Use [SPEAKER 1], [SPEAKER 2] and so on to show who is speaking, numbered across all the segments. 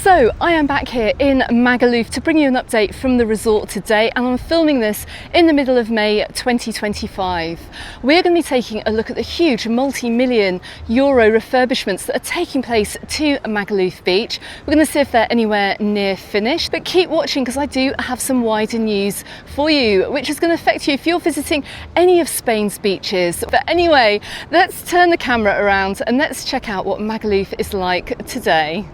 [SPEAKER 1] So I am back here in Magaluf to bring you an update from the resort today, and I'm filming this in the middle of May 2025. We're going to be taking a look at the huge multi-million euro refurbishments that are taking place to Magaluf Beach. We're going to see if they're anywhere near finished, but keep watching because I do have some wider news for you which is going to affect you if you're visiting any of Spain's beaches. But anyway, let's turn the camera around and let's check out what Magaluf is like today.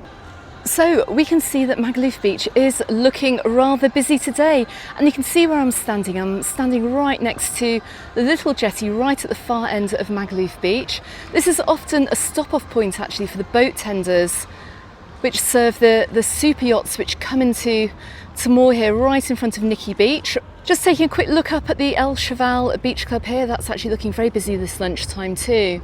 [SPEAKER 1] So we can see that Magaluf Beach is looking rather busy today, and you can see where I'm standing. I'm standing right next to the little jetty right at the far end of Magaluf Beach. This is often a stop-off point actually for the boat tenders which serve the super yachts which come into moor here right in front of Nikki Beach. Just taking a quick look up at the El Cheval Beach Club here, that's actually looking very busy this lunchtime too.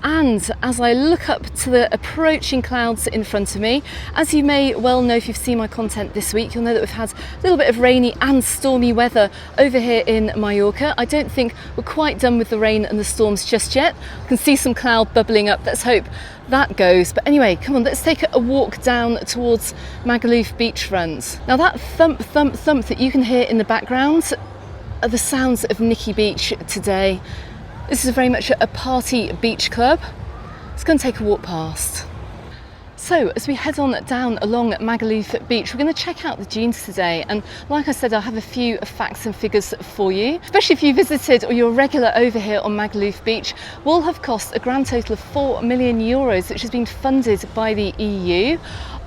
[SPEAKER 1] And as I look up to the approaching clouds in front of me, as you may well know if you've seen my content this week, you'll know that we've had a little bit of rainy and stormy weather over here in Mallorca. I don't think we're quite done with the rain and the storms just yet. I can see some cloud bubbling up, let's hope that goes. But anyway, come on, let's take a walk down towards Magaluf beachfront. Now that thump, thump, thump that you can hear in the background are the sounds of Nikki Beach today. This is very much a party beach club. It's going to take a walk past. So as we head on down along Magaluf Beach, we're going to check out the dunes today, and like I said, I'll have a few facts and figures for you. Especially if you visited or you're regular over here on Magaluf Beach, will have cost a grand total of 4 million euros, which has been funded by the EU.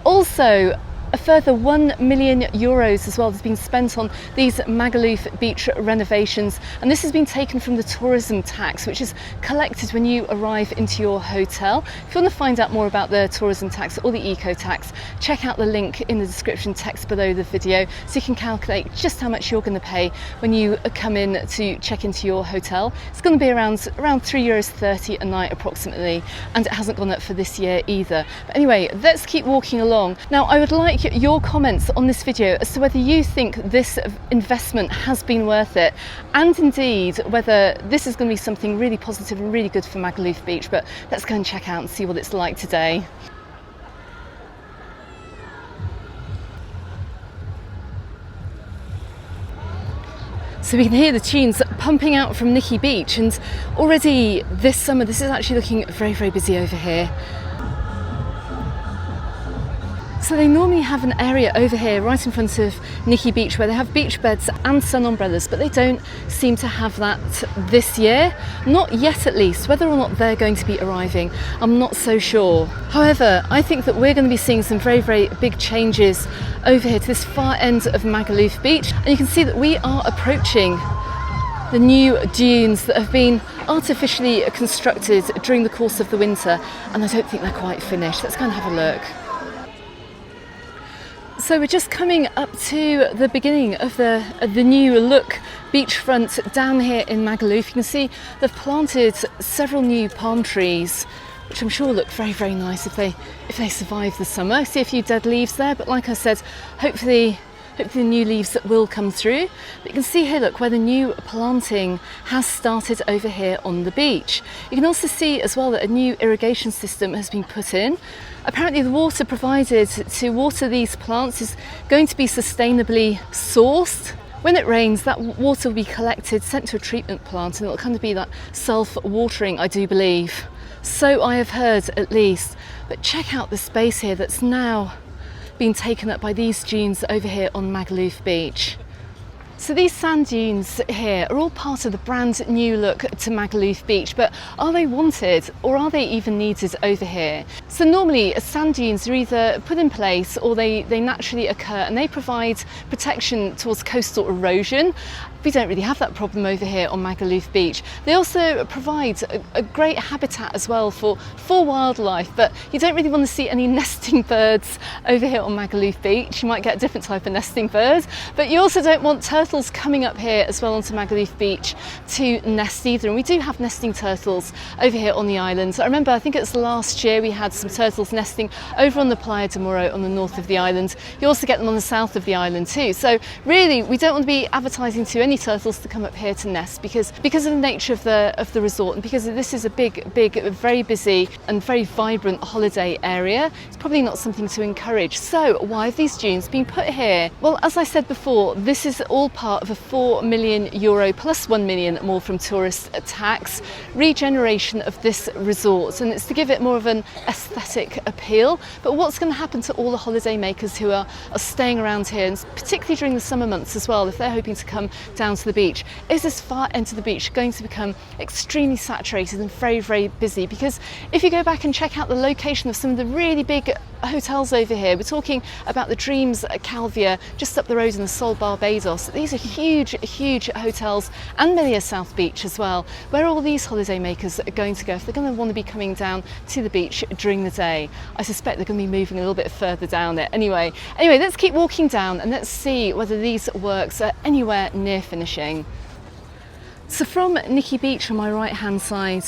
[SPEAKER 1] Also, a further 1 million euros as well has been spent on these Magaluf beach renovations, and this has been taken from the tourism tax which is collected when you arrive into your hotel. If you want to find out more about the tourism tax or the eco tax, check out the link in the description text below the video so you can calculate just how much you're going to pay when you come in to check into your hotel. It's going to be around €3.30 a night approximately, and it hasn't gone up for this year either. But anyway, let's keep walking along. Now I would like your comments on this video as to whether you think this investment has been worth it, and indeed whether this is going to be something really positive and really good for Magaluf Beach. But let's go and check out and see what it's like today. So we can hear the tunes pumping out from Nikki Beach, and already this summer this is actually looking very, very busy over here. So they normally have an area over here right in front of Nikki Beach where they have beach beds and sun umbrellas, but they don't seem to have that this year. Not yet at least. Whether or not they're going to be arriving, I'm not so sure. However, I think that we're going to be seeing some very, very big changes over here to this far end of Magaluf Beach. And you can see that we are approaching the new dunes that have been artificially constructed during the course of the winter, and I don't think they're quite finished. Let's go and have a look. So we're just coming up to the beginning of the new look beachfront down here in Magaluf. You can see they've planted several new palm trees, which I'm sure look very, very nice if they survive the summer. I see a few dead leaves there, but like I said, hopefully the new leaves will come through. But you can see here, look, where the new planting has started over here on the beach. You can also see as well that a new irrigation system has been put in. Apparently the water provided to water these plants is going to be sustainably sourced. When it rains, that water will be collected, sent to a treatment plant, and it'll kind of be that self-watering, I do believe. So I have heard at least. But check out the space here that's now been taken up by these dunes over here on Magaluf Beach. So these sand dunes here are all part of the brand new look to Magaluf Beach, but are they wanted or are they even needed over here? So normally sand dunes are either put in place or they naturally occur, and they provide protection towards coastal erosion. We don't really have that problem over here on Magaluf Beach. They also provide a great habitat as well for wildlife, but you don't really want to see any nesting birds over here on Magaluf Beach. You might get a different type of nesting bird, but you also don't want turtles coming up here as well onto Magaluf Beach to nest either. And we do have nesting turtles over here on the island. I remember, I think it was last year, we had some turtles nesting over on the Playa de Moro on the north of the island. You also get them on the south of the island too. So really, we don't want to be advertising to any sea turtles to come up here to nest because of the nature of the resort, and because this is a big, very busy and very vibrant holiday area. It's probably not something to encourage. So why have these dunes been put here? Well, as I said before, this is all part of a €4 million plus 1 million more from tourist tax regeneration of this resort, and it's to give it more of an aesthetic appeal. But what's going to happen to all the holiday makers who are staying around here, and particularly during the summer months as well, if they're hoping to come down to the beach? Is this far end of the beach going to become extremely saturated and very, very busy? Because if you go back and check out the location of some of the really big hotels over here, we're talking about the Dreams Calvia just up the road in the Sol Barbados. These are huge hotels, and Melia South Beach as well, where all these holiday makers are going to go if they're going to want to be coming down to the beach during the day. I suspect they're going to be moving a little bit further down it. Anyway, let's keep walking down and let's see whether these works are anywhere near finishing. So from Nikki Beach on my right hand side,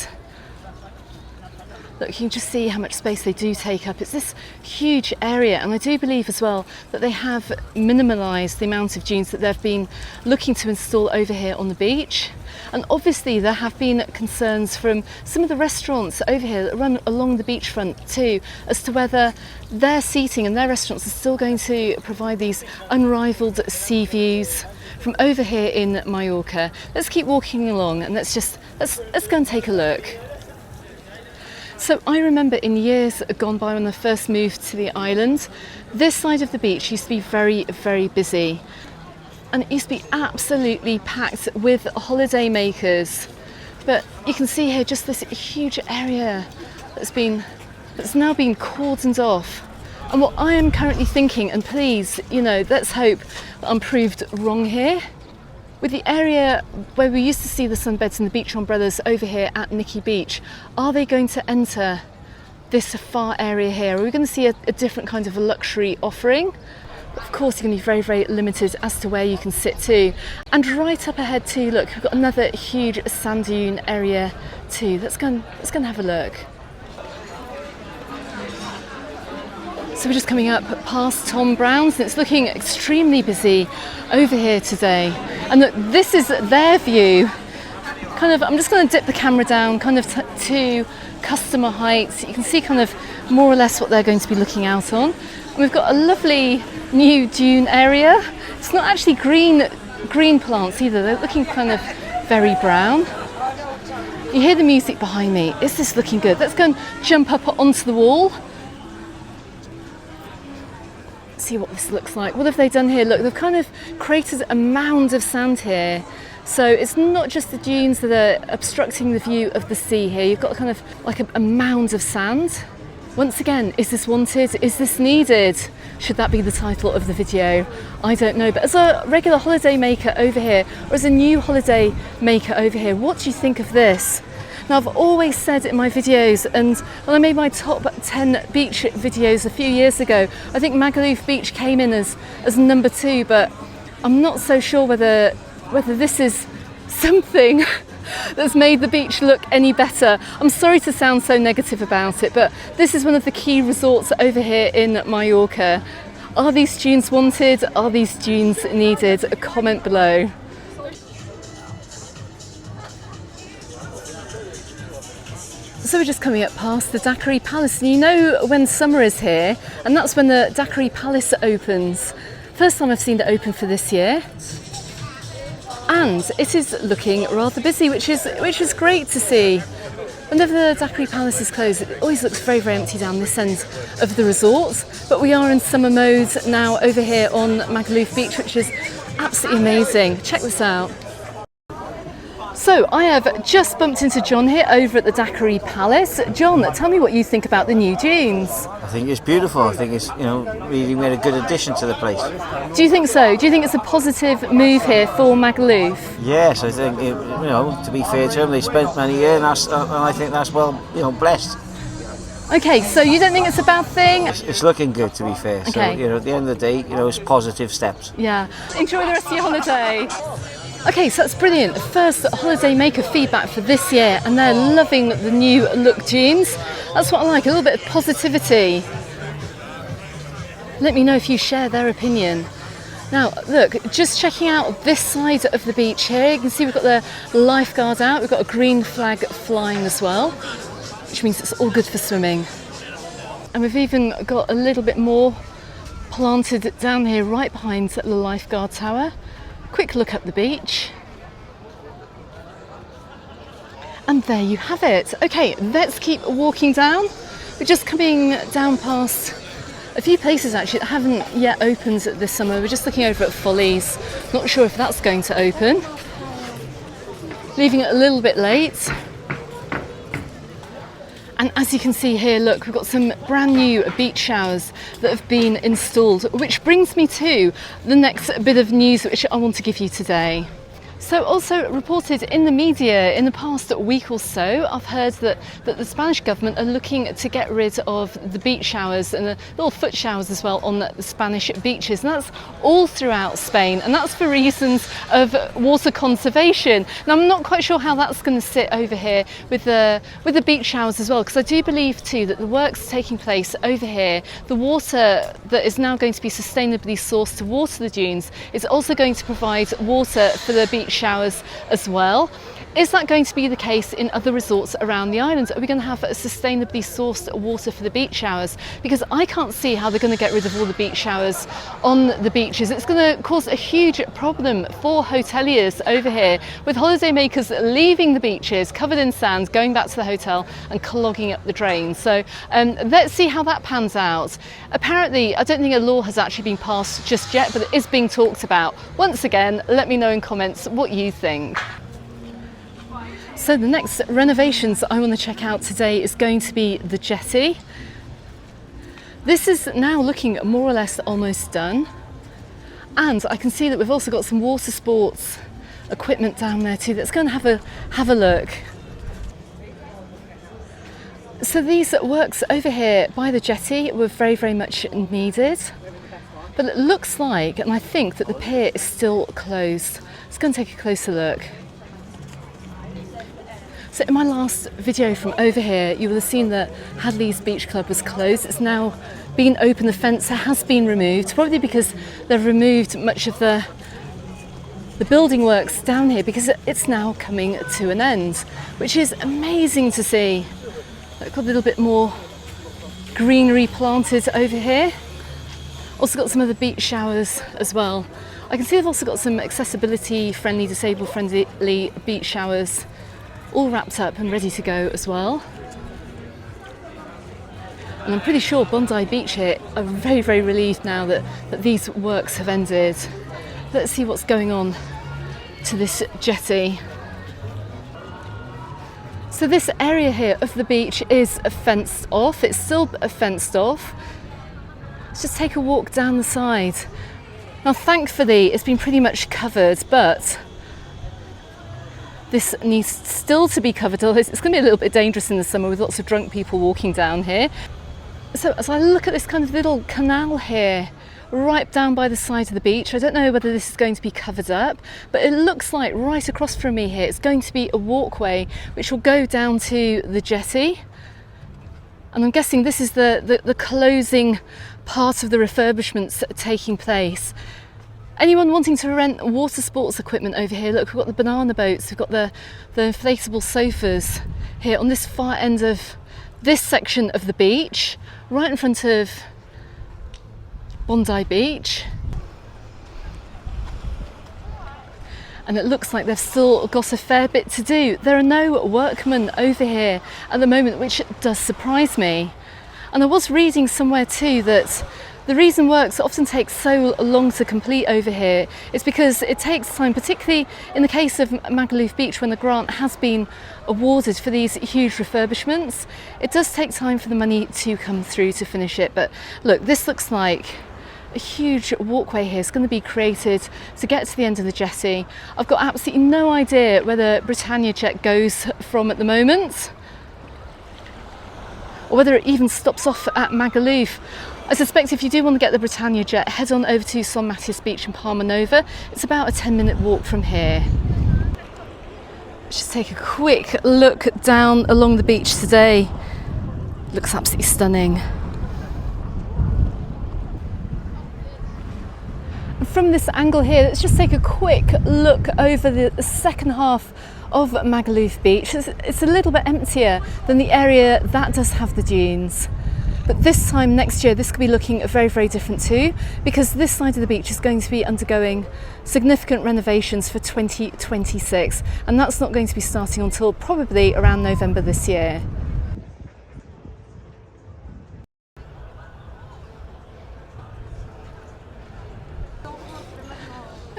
[SPEAKER 1] look, you can just see how much space they do take up. It's this huge area, and I do believe as well that they have minimalised the amount of dunes that they've been looking to install over here on the beach. And obviously there have been concerns from some of the restaurants over here that run along the beachfront too, as to whether their seating and their restaurants are still going to provide these unrivaled sea views from over here in Mallorca. Let's keep walking along and let's go and take a look. So I remember in years gone by when I first moved to the island, this side of the beach used to be very, very busy. And it used to be absolutely packed with holiday makers. But you can see here just this huge area that's now been cordoned off. And what I am currently thinking, and please, let's hope that I'm proved wrong here, with the area where we used to see the sunbeds and the beach umbrellas over here at Nikki Beach, are they going to enter this far area here? Are we going to see a different kind of a luxury offering? But of course, you're going to be very, very limited as to where you can sit too. And right up ahead too, look, we've got another huge sand dune area too. Let's go and have a look. So we're just coming up past Tom Brown's, and it's looking extremely busy over here today. And look, this is their view. I'm just going to dip the camera down to customer height. You can see more or less what they're going to be looking out on. And we've got a lovely new dune area. It's not actually green plants either. They're looking very brown. You hear the music behind me. Is this looking good? Let's go and jump up onto the wall. See what this looks like. What have they done here? Look, they've created a mound of sand here. So it's not just the dunes that are obstructing the view of the sea here. You've got like a mound of sand. Once again, is this wanted? Is this needed? Should that be the title of the video? I don't know. But as a regular holiday maker over here, or as a new holiday maker over here, what do you think of this? Now, I've always said in my videos, and when I made my top 10 beach videos a few years ago, I think Magaluf Beach came in as number 2, but I'm not so sure whether this is something that's made the beach look any better. I'm sorry to sound so negative about it, but this is one of the key resorts over here in Mallorca. Are these dunes wanted? Are these dunes needed? A comment below. So we're just coming up past the Daiquiri Palace, and you know when summer is here, and that's when the Daiquiri Palace opens. First time I've seen it open for this year. And it is looking rather busy, which is great to see. Whenever the Daiquiri Palace is closed, it always looks very, very empty down this end of the resort. But we are in summer mode now over here on Magaluf Beach, which is absolutely amazing. Check this out. So I have just bumped into John here over at the Daiquiri Palace. John, tell me what you think about the new dunes.
[SPEAKER 2] I think it's beautiful. I think it's really made a good addition to the place.
[SPEAKER 1] Do you think so? Do you think it's a positive move here for Magaluf?
[SPEAKER 2] Yes, I think to be fair to them, they spent money here, and I think that's blessed.
[SPEAKER 1] Okay, so you don't think it's a bad thing?
[SPEAKER 2] It's looking good, to be fair. Okay. So at the end of the day, it's positive steps.
[SPEAKER 1] Yeah. Enjoy the rest of your holiday. Okay, so that's brilliant. First holiday maker feedback for this year, and they're loving the new look dunes. That's what I like, a little bit of positivity. Let me know if you share their opinion. Now look, just checking out this side of the beach here, you can see we've got the lifeguard out, we've got a green flag flying as well, which means it's all good for swimming. And we've even got a little bit more planted down here right behind the lifeguard tower. Quick look at the beach. And there you have it. Okay, let's keep walking down. We're just coming down past a few places actually that haven't yet opened this summer. We're just looking over at Follies. Not sure if that's going to open. Leaving it a little bit late. And as you can see here, look, we've got some brand new beach showers that have been installed, which brings me to the next bit of news which I want to give you today. So also reported in the media in the past week or so, I've heard that the Spanish government are looking to get rid of the beach showers and the little foot showers as well on the Spanish beaches. And that's all throughout Spain, and that's for reasons of water conservation. Now I'm not quite sure how that's going to sit over here with the beach showers as well, because I do believe too that the works taking place over here, the water that is now going to be sustainably sourced to water the dunes is also going to provide water for the beach showers as well. Is that going to be the case in other resorts around the island? Are we going to have a sustainably sourced water for the beach showers? Because I can't see how they're going to get rid of all the beach showers on the beaches. It's going to cause a huge problem for hoteliers over here, with holidaymakers leaving the beaches covered in sand, going back to the hotel and clogging up the drains. So let's see how that pans out. Apparently, I don't think a law has actually been passed just yet, but it is being talked about. Once again, let me know in comments what you think. So the next renovations I want to check out today is going to be the jetty. This is now looking more or less almost done. And I can see that we've also got some water sports equipment down there too. Let's go and have a look. So these works over here by the jetty were very, very much needed. But it looks like, and I think that the pier is still closed. Let's go and take a closer look. So in my last video from over here, you will have seen that Hadley's Beach Club was closed. It's now been open, the fence has been removed, probably because they've removed much of the building works down here, because it's now coming to an end, which is amazing to see. I've got a little bit more greenery planted over here. Also got some of the beach showers as well. I can see they've also got some accessibility friendly, disabled friendly beach showers all wrapped up and ready to go as well. And I'm pretty sure Bondi Beach here are very, very relieved now that these works have ended. Let's see what's going on to this jetty. So this area here of the beach is fenced off. It's still fenced off. Let's just take a walk down the side. Now thankfully it's been pretty much covered, but this needs still to be covered, although it's going to be a little bit dangerous in the summer with lots of drunk people walking down here. So as I look at this kind of little canal here, right down by the side of the beach, I don't know whether this is going to be covered up, but it looks like right across from me here, it's going to be a walkway which will go down to the jetty. And I'm guessing this is the closing part of the refurbishments taking place. Anyone wanting to rent water sports equipment over here, look, we've got the banana boats, we've got the inflatable sofas here on this far end of this section of the beach, right in front of Bondi Beach. And it looks like they've still got a fair bit to do. There are no workmen over here at the moment, which does surprise me. And I was reading somewhere too that the reason works often take so long to complete over here is because it takes time, particularly in the case of Magaluf Beach, when the grant has been awarded for these huge refurbishments. It does take time for the money to come through to finish it. But look, this looks like a huge walkway here. It's going to be created to get to the end of the jetty. I've got absolutely no idea where the Britannia jet goes from at the moment, or whether it even stops off at Magaluf. I suspect if you do want to get the Britannia jet, head on over to San Matías Beach in Palma Nova. It's about a 10-minute walk from here. Let's just take a quick look down along the beach today. Looks absolutely stunning. From this angle here, let's just take a quick look over the second half of Magaluf Beach. It's a little bit emptier than the area that does have the dunes. But this time next year, this could be looking very, very different too, because this side of the beach is going to be undergoing significant renovations for 2026, and that's not going to be starting until probably around November this year.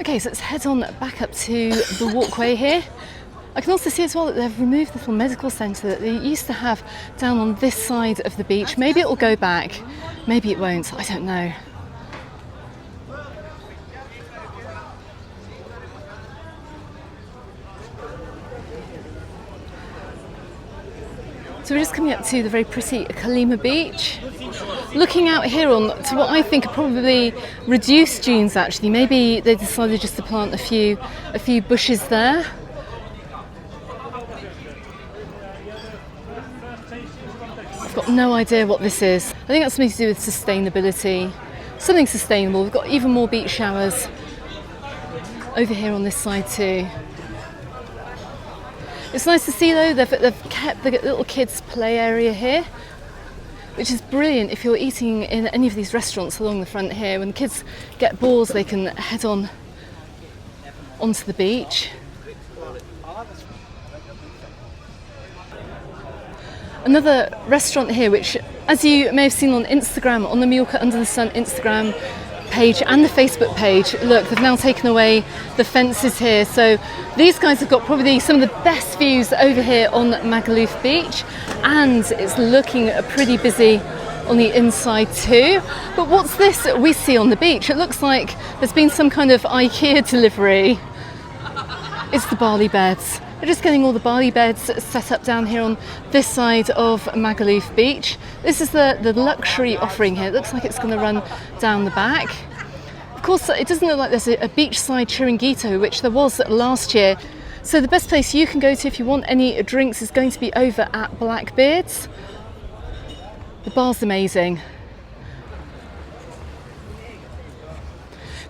[SPEAKER 1] Okay, so let's head on back up to the walkway here. I can also see as well that they've removed the little medical centre that they used to have down on this side of the beach. Maybe it will go back, maybe it won't, I don't know. So we're just coming up to the very pretty Calvia Beach. Looking out here on to what I think are probably reduced dunes actually. Maybe they decided just to plant a few bushes there. I've got no idea what this is. I think that's something to do with sustainability. Something sustainable. We've got even more beach showers over here on this side too. It's nice to see though, they've kept the little kids' play area here, which is brilliant if you're eating in any of these restaurants along the front here. When the kids get bored, they can head onto the beach. Another restaurant here, which, as you may have seen on Instagram, on the Mallorca Under the Sun Instagram page and the Facebook page, look, they've now taken away the fences here. So these guys have got probably some of the best views over here on Magaluf Beach, and it's looking pretty busy on the inside too. But what's this we see on the beach? It looks like there's been some kind of IKEA delivery. It's the barley beds. They're just getting all the barley beds set up down here on this side of Magaluf Beach. This is the luxury offering here. It looks like it's going to run down the back. Of course, it doesn't look like there's a beachside chiringuito, which there was last year. So the best place you can go to if you want any drinks is going to be over at Blackbeard's. The bar's amazing.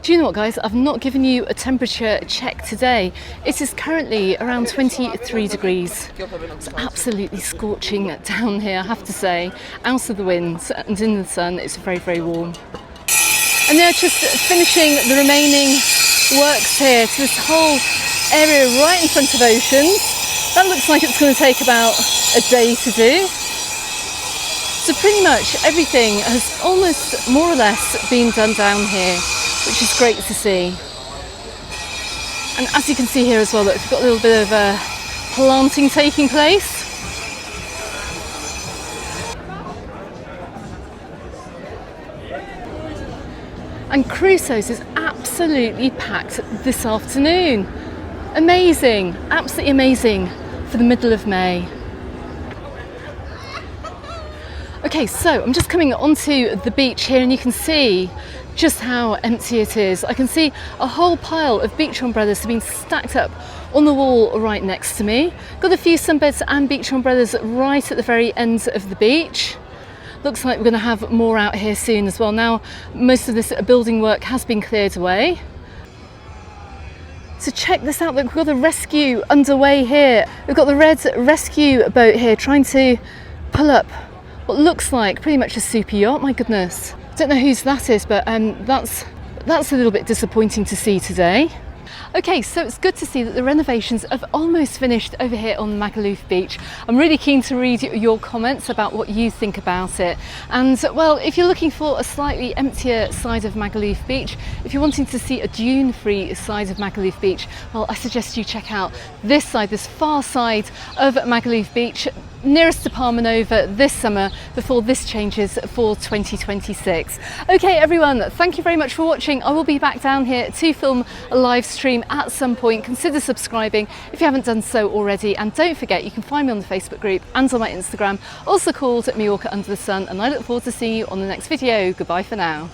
[SPEAKER 1] Do you know what, guys? I've not given you a temperature check today. It is currently around 23 degrees. It's absolutely scorching down here, I have to say. Out of the wind and in the sun, it's very, very warm. And they're just finishing the remaining works here to this whole area right in front of Oceans. That looks like it's going to take about a day to do. So pretty much everything has almost more or less been done down here, which is great to see. And as you can see here as well, look, we've got a little bit of planting taking place. And Crusoe's is absolutely packed this afternoon. Amazing, absolutely amazing for the middle of May. Okay, so I'm just coming onto the beach here and you can see just how empty it is. I can see a whole pile of beach umbrellas have been stacked up on the wall right next to me. Got a few sunbeds and beach umbrellas right at the very end of the beach. Looks like we're going to have more out here soon as well. Now, most of this building work has been cleared away. So check this out, look, we've got a rescue underway here. We've got the red rescue boat here trying to pull up what looks like pretty much a super yacht, my goodness. Don't know whose that is, but that's a little bit disappointing to see today. Okay, so it's good to see that the renovations have almost finished over here on Magaluf Beach. I'm really keen to read your comments about what you think about it. And well, if you're looking for a slightly emptier side of Magaluf Beach, if you're wanting to see a dune-free side of Magaluf Beach, well, I suggest you check out this side, this far side of Magaluf Beach, nearest to Palma Nova this summer before this changes for 2026. Okay everyone, thank you very much for watching. I will be back down here to film a live stream at some point. Consider subscribing if you haven't done so already, and don't forget you can find me on the Facebook group and on my Instagram, also called Mallorca Under the Sun, and I look forward to seeing you on the next video. Goodbye for now.